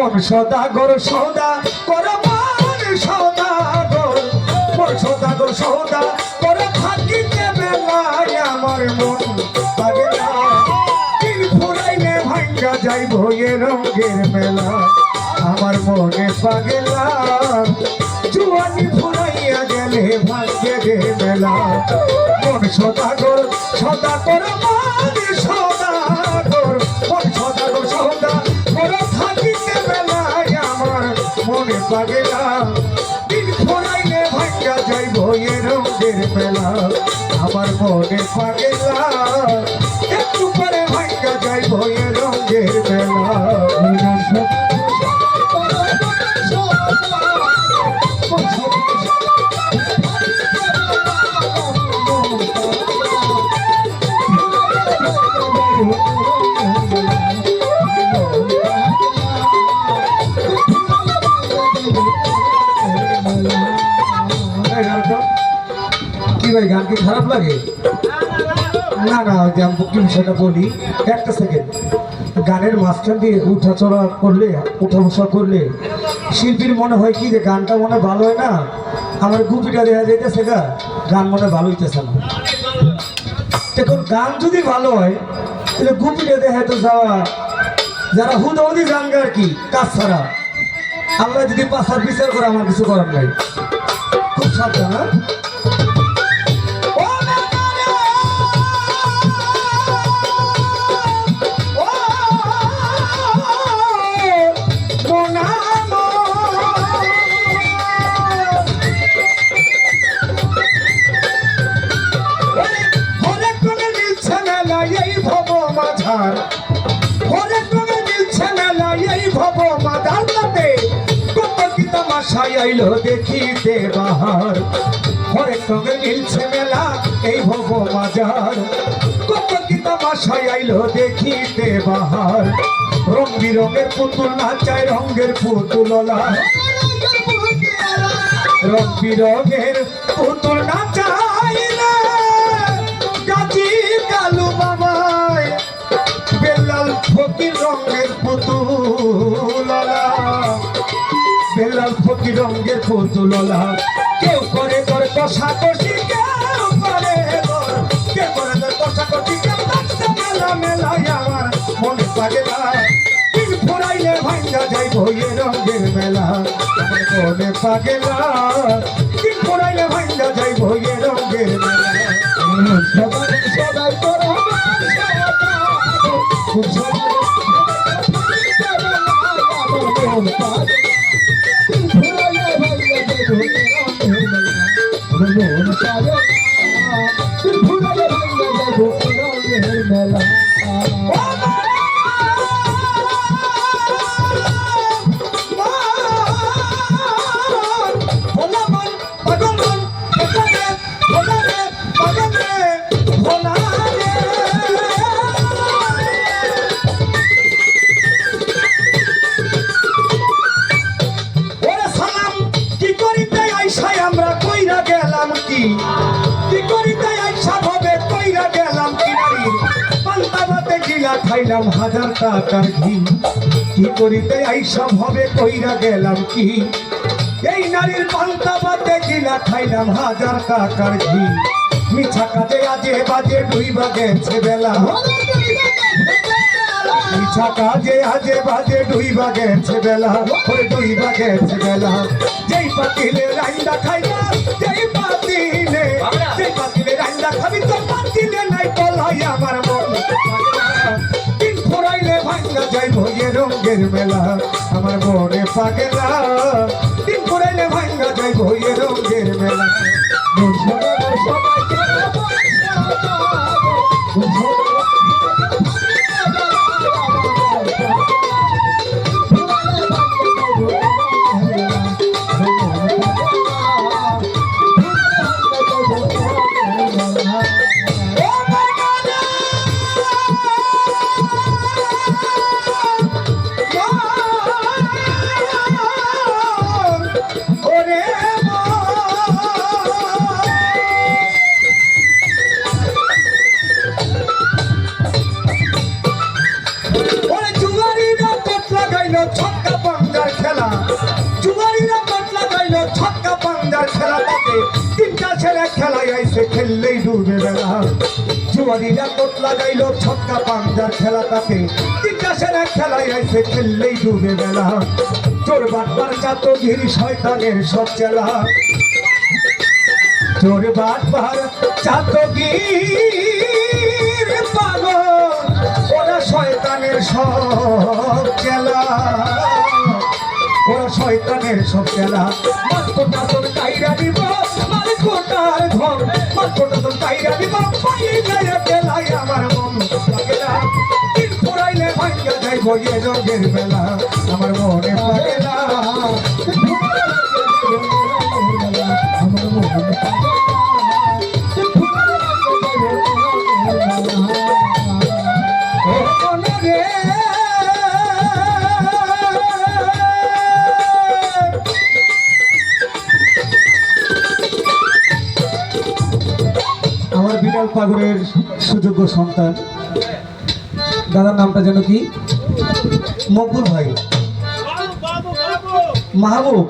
মন সদাগর সদা কর মন সদাগর মন সদাগর সদা কর থাকিতে বেলায় আমার মন পাগলা দিন ফুরাইলে ভাঙ্গা যাইব এ রঙের মেলা আমার মনে পাগলা জুয়ানি ফুরাইয়া গেলে ভাঙ্গে গে মেলা মন সদাগর সদা কর মন সদাগর মন সদাগর সদা কর থাকিতে বেলায় আমার মনে পাগলা দিন ফুরাইলে ভাঙ্গা যাইব এ রঙের মেলা আমার মনে পাগলা একটু পরে ভাঙ্গা যাইব এ রঙের মেলা কি ভাই গান কি খারাপ লাগে? না না আমি কি বিষয়টা বলি একটা সেকেন্ড। গানের মাঝখান দিয়ে উঠা চড়া করলে উঠা বসা করলে শিল্পীর মনে হয় কি যে গানটা মনে ভালো হয় না, আমার গুপিটা দেখা যাইতেছে গা গান মনে ভালো হইতেছে না। এখন গান যদি ভালো হয় তাহলে গুপিটা দেখা তো যাওয়া যারা হুদাহুদি জানবে আর কি কাজ ছাড়া আল্লাহ যদি পাশার বিচার করে আমার কিছু করার নাই। খুব সাবধান। আইলো দেখিতে বাহার হরেক রঙে মিলছে মেলা এই ভব মাজার কত কি তামাশায় আইলো দেখিতে বাহার রং বিরঙের পুতুল নাচায় রঙের পুতুললা রং বিরঙের পুতুল নাচায় গাছি কালু বাবায় বেলাল ফকির রঙের পুতুললা বেলাল ফকির রঙের পুতুললা কেউ করে তোর কষাকষি কেউ করে তোর কষাকষি কেউ নাচতে মেলা মেলায় আমার মনে পাগলা দিন ফুরাইলে ভাঙ্গা যাইব এ রঙের মেলা আমার মনে পাগলা দিন ফুরাইলে ভাঙ্গা যাইব এ রঙের মেলা সবাই সবাই তোর খাইলাম হাজার টাকার ঘি কি করিতে আইসব হবে কইরা গেলাম কি এই নারীর পান্তা ভাতে গিলা খাইলাম হাজার টাকার ঘি মিছা কাজে আজে বাজে ডুইবা গেছে বেলা মিছা কাজে আজে বাজে ডুইবা গেছে বেলা ওরে ডুইবা গেছে বেলা যেই পাতিলে রাইন্দা খাইলাম যেই পাতিলে রাইন্দা খাবি তো পাতিলে নাই বলাই আমার মন দিন ফুরাইলে ভাঙ্গা যাইব এ রঙের মেলা আমার মনে পাগলা দিন ফুরাইলে ভাঙ্গা যাইব এ রঙের মেলা ছক্কা ছেলে খেলায় আইছে খেললেই ডুবে বেলা জুয়ারিরা কোট লাগাইলো ছক্কা পাঞ্জার খেলা তাতে তিনটা ছেলে খেলায় আইছে খেললেই ডুবে বেলা চোর বাটবার চাতো ঘিরি শয়তানের সব চেলা চোর বাটবার চাতো গির পাগল ওরা শয়তানের সব চেলা ওরা শয়তানের সব খেলা মাথোটা তোর কাইরা দিব মালকোটার ধন মাথোটা তোর কাইরা দিব পাইয়ে যায় খেলাই আমার মন লাগেলা দিন পুরাইলে ভাঙ্গা যায় বইয়ে রঙের বেলা আমার মনে পড়ে না আমার মনে আমার বিড়াল পাগলের সুযোগ্য সন্তান দাদার নামটা যেন কি মকবুল ভাই মাহবুব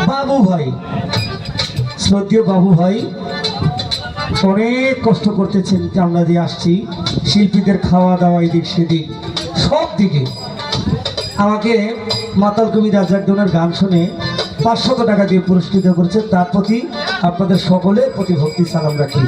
বাবু ভাই শ্রদ্ধেয় বাবু ভাই অনেক কষ্ট করতেছেন যে আমরা দিয়ে আসছি শিল্পীদের খাওয়া দাওয়া এদিক সেদিক সব দিকে আমাকে মাতাল কবি রাজার গান শুনে 500 টাকা দিয়ে পুরস্কৃত করেছে তার প্রতি আপনাদের সকলের প্রতি ভক্তি সালাম রাখি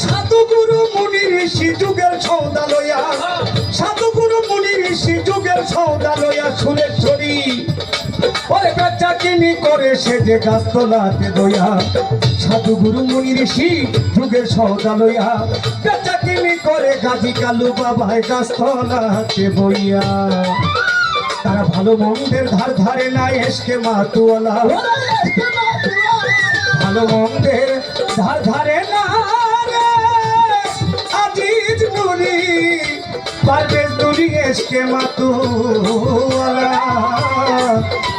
সাধুগুরু মুনি ঋষি যুগের সৌদা লইয়া সাধুগুরু মুনি ঋষি যুগের সৌদা লইয়া সুরেশ্বরী ওরে বেচা কিনি করে সে যে গাছতলাতে দইয়া সাধুগুরু মুনি ঋষি যুগের সৌদা লইয়া বেচা কিনি করে গাজী কালু বাবায় গাছতলাতে বইয়া তারা ভালো মন্দের ধার ধারে না এসকে মাতুয়ালা ভালো মন্দের ধার ধারে না আজিজ নুরি পারভেজ নুরি এসকে মাতুয়ালা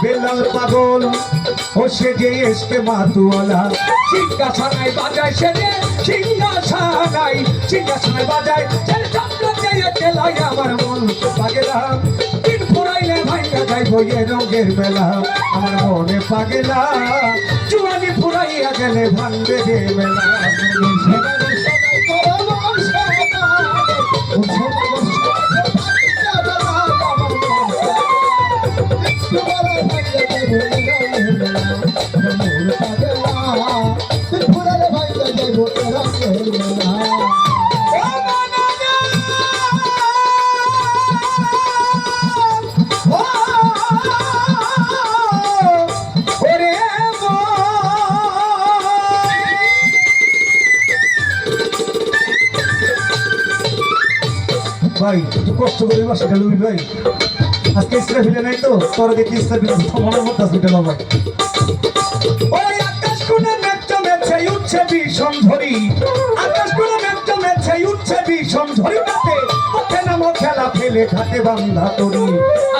বেলাল পাগল ও সে যে এসকে মাতুয়ালা সিংহাসনায় বাজায় সে যে সিংহাসনায় বাজায় সে চন্দ্র চেয়ে খেলায় আমার মন পাগেলা দিন পুরাইলে ভাইয়া যাই বইয়ে রঙের বেলা আমার মনে পাগেলা জুয়ানি পুরাইয়া গেলে ভাঙবে যে মেলা ভাই একটু কষ্ট করে বাসাটা লুবি ভাই আজকে ইসরা ফিরে নাই তো তোরা দেখি ইসরা ফিরে মনের মধ্যে আসবে ভাই ওই আকাশ কোণে মেঘ জমেছে উঠছে ভীষণ ঝড়ি আকাশ কোণে মেঘ জমেছে উঠছে ভীষণ ঝড়ি তাতে ওঠে নামো খেলা ফেলে ঘাটে বান্ধা তরি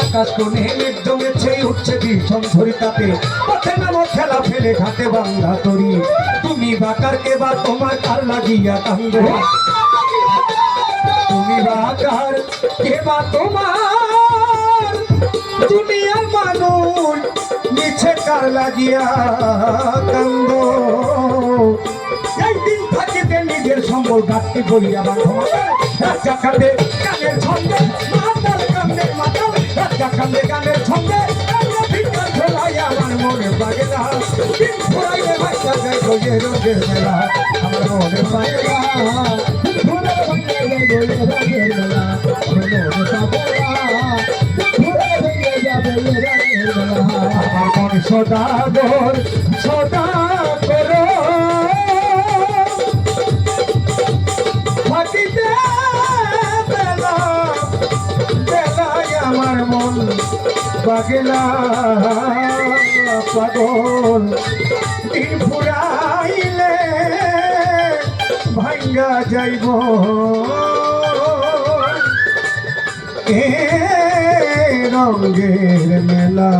আকাশ কোণে মেঘ জমেছে উঠছে ভীষণ ঝড়ি তাতে ওঠে নামো খেলা ফেলে ঘাটে বান্ধা তরি তুমি বাকার কে বা তোমার কার লাগিয়া কান্দে তুমি বাকার কে বা তোমার দুনিয়ার মানুষ নিচে কার লাগিয়া কান্দ একদিন থাকিতে নিজের সম্বল ঘাটতি বলিয়া বাঁধো রাজা কান্দে গানের ছন্দে মাতাল কান্দে মাতাল রাজা কান্দে গানের ছন্দে ভিক্ষা ঝোলাই আমার মনে বাগেলা দিন ফুরাইলে ভাইয়া যায় বইয়ে রোগের মেলা আমার মনে বাগেলা সদাগর সদা করো থাকিতে বেলা বেলায় আমার মন বাগেলা পাগল দিন ফুরাইলে ভাঙ্গা যাইব রঙের মেলা